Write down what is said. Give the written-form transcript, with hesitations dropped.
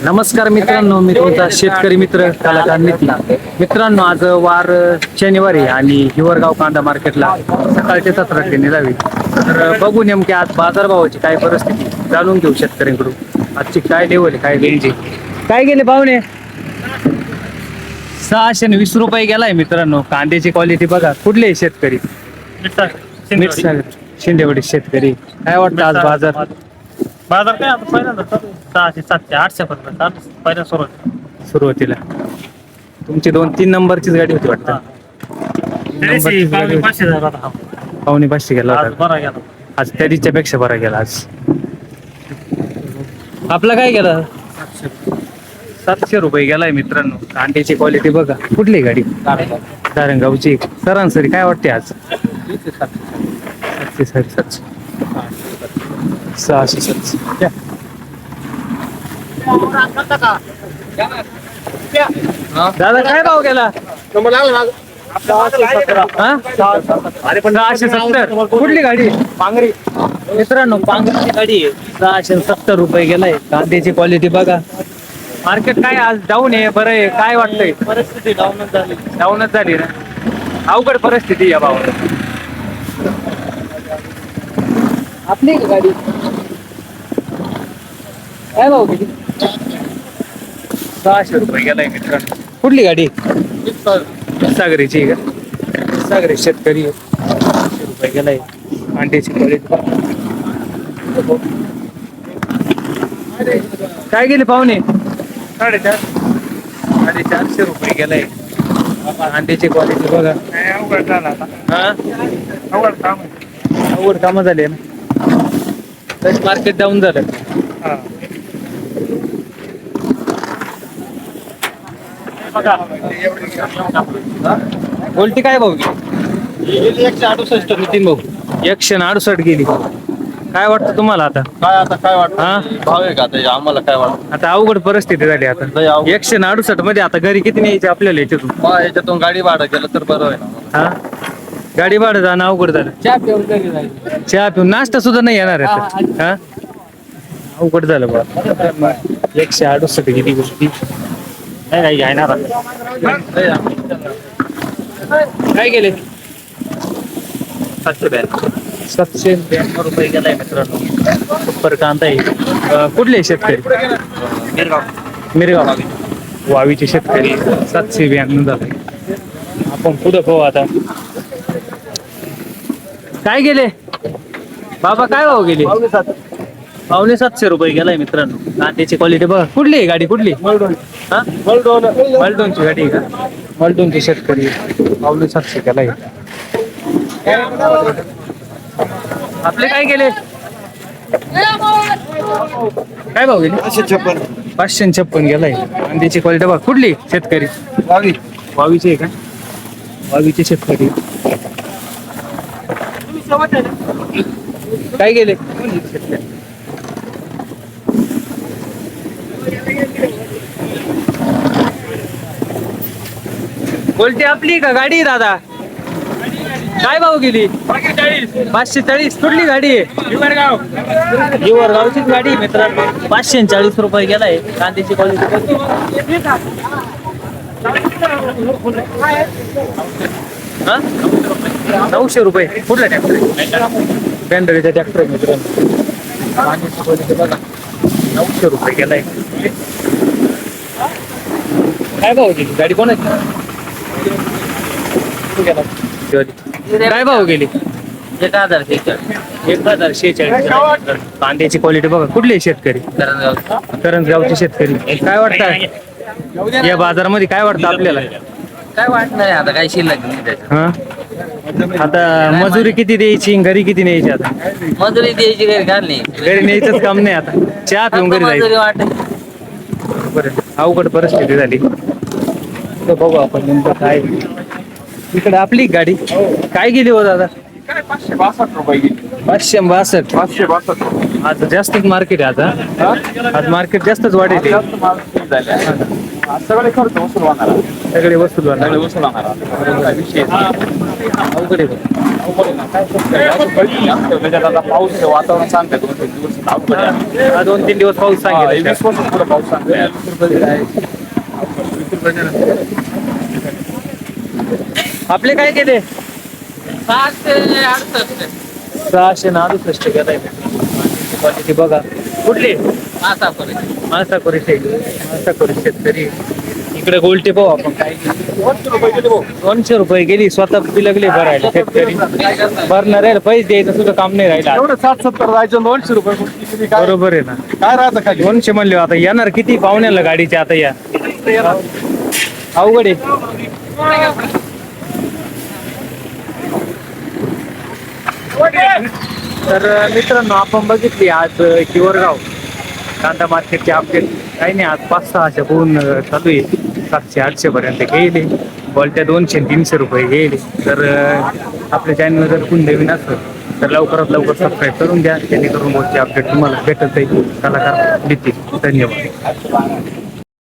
नमस्कार मित्रांनो, मी तुमचा शेतकरी मित्र कलाकार नितीन. मित्रांनो, आज वार शनिवारी आणि हिवरगाव कांदा मार्केटला सकाळचे 17 निघावी. तर बघू नेमके आज बाजारभावाची काय परिस्थिती जाणून घेऊ शेतकऱ्यांकडून. आजची काय लेवल काय रेंज काय गेले पाहुणे. 620 रुपये गेलाय मित्रांनो. कांद्याची क्वालिटी बघा. कुठले शेतकरी? मिरसागर शिंदेवाडी शेतकरी. काय वाटतं आज बाजार? बाजार काय आता पहिल्यांदा 600, 700, 800 पर्यंत पहिल्या सुरुवातीला तुमची 2-3 नंबरचीच गाडी होती वाटतं. पावणे 500 गेला होता. बरा गेला. आज त्या दिवशीच्या पेक्षा बरा गेला आज. आपला काय गेला? 700 रुपये गेलाय मित्रांनो. कांद्याची क्वालिटी बघा. कुठली गाडी? धारणगावची. सरासरी काय वाटते आज? 700, 750, 600. दादा काय भाव गेला? 670. कुठली गाडी? पांगरी. मित्रांनो, पांगरीची गाडी आहे. 670 रुपये गेलाय. कांद्याची क्वालिटी बघा. मार्केट काय आज डाऊन आहे बरं आहे? काय वाटतंय? परिस्थिती डाऊनच झाली ना. अवघड परिस्थिती या भावाला. आपली गाडी काय भाव गेली? 600 रुपये गेलाय मित्रांनो. कुठली गाडी? सागरीची का? सागरी शेतकरी. 600 रुपये गेलाय. अंड्याची क्वालिटी काय गेले पाहुणे? 450 रुपये गेलाय. अंड्याची क्वालिटी बघा. अवघड झाला आता. अवघड कामं झाले ना. मार्केट डाऊन झालं. गोल्टी काय भाऊ गेली? 168 नितीन भाऊ 168 गेली. काय वाटतं तुम्हाला आता? काय वाटतं? हा, भाव आहे का आता आम्हाला काय वाटतं? आता अवघड परिस्थिती झाली आता. 168 मध्ये आता घरी किती न्यायचे आपल्याला याच्यातून? याच्यातून गाडी भाडं गेलं तर बरं आहे ना. हा, गाडी भाडं जाणं अवघड झालं. चहा पिऊन नाश्ता सुद्धा नाही येणार आहे. हा, अवघड झालं बा. 168 गेली गोष्टी. नाही येणार. काय गेले? 792 रुपये गेलाय मित्रांनो. सुपर कांदा आहे. कुठले शेतकरी? मिरगाव वावीचे शेतकरी. 792 झाले. आपण पुढे पाहू आता. काय गेले बाबा? काय भाव गेले? 750 रुपये गेलाय मित्रांनो. कांद्याची क्वालिटी बघा. कुठली आहे गाडी? कुठली? हा, मलडोनची गाडी आहे का? मलडोनची शेतकरी. 750 गेलाय. आपले काय गेले? काय भाव गेले? 556 गेलाय. कांद्याची क्वालिटी बघा. कुठली शेतकरी? वावीची आहे का? वावीचे शेतकरी. काय गेले? बोलते आपली का गाडी दादा? काय भाव गेली? 540. कुठली गाडी आहे? हिवरगावचीच गाडी मित्रांनो. 540 रुपये गेलाय. कांद्याची क्वालिटी 900 रुपये. कुठला ट्रॅक्टर? बँडरीचा ट्रॅक्टर मित्रांनो. कांद्याची क्वालिटी बघा. 900 रुपये गेलाय. काय भाव गेली गाडी? कोणाची? काय भाव गेली? 1046. कांद्याची क्वालिटी बघा. कुठले शेतकरी? करंजगावचे शेतकरी. काय वाटतं या बाजारामध्ये? काय वाटतं आपल्याला? काय वाटत नाही आता. काही शिल्लक नाही. हा, आता मजुरी किती द्यायची? घरी किती न्यायची? आता मजुरी द्यायची घरी घालणे. घरी न्यायचंच काम नाही. आता चहा पिऊन घरी जायचं. बरं, अवघड परिस्थिती झाली. बघू आपण नेमकं काय. इकडे आपली गाडी काय गेली हो दादा? 562 रुपये गेली. 562. 562. आज जास्तच मार्केट आहे आता. आज मार्केट जास्तच वाढेल. जास्त माल झाले. सगळे खर्च वसूल होणार. सगळे वस्तू सगळे वसूल होणार. काय विषय अवघड आहे. त्याच्यात आता पाऊस आहे, वातावरण सांगतंय 2-3 दिवस अवघड आहे. हा 2-3 दिवस पाऊस सांगेल. 20 वर्ष पुढे पाऊस सांगतोय. आपले काय केले 668 668 गेलाय. क्वालिटी बघा. कुठली माणसाकोरी शेतकरी. इकडे गोल्टी पाहू आपण काय 200 रुपये गेली. स्वतः बिलगले भरायला शेतकरी. भरणार आहे पैसे द्यायचं सुद्धा काम नाही राहिलं. एवढं 60-70 जायचं 200 रुपये बरोबर आहे ना. काय राहतं खाली 200 म्हणले आता येणार किती पाहुण्याला गाडीचे आता या अवघड आहे. तर मित्रांनो आपण बघितली आज हिवरगाव कांदा मार्केटचे अपडेट. काही नाही आज 500-600 होऊन चालू आहे. 700-800 पर्यंत गेले. बोलत्या 200-300 रुपये गेले. तर आपल्या चॅनल जर कोण नवीन असेल तर लवकरात लवकर सबस्क्राईब करून द्या, जेणेकरून रोजचे अपडेट तुम्हाला भेटत जाईल. कलाकार देतील. धन्यवाद.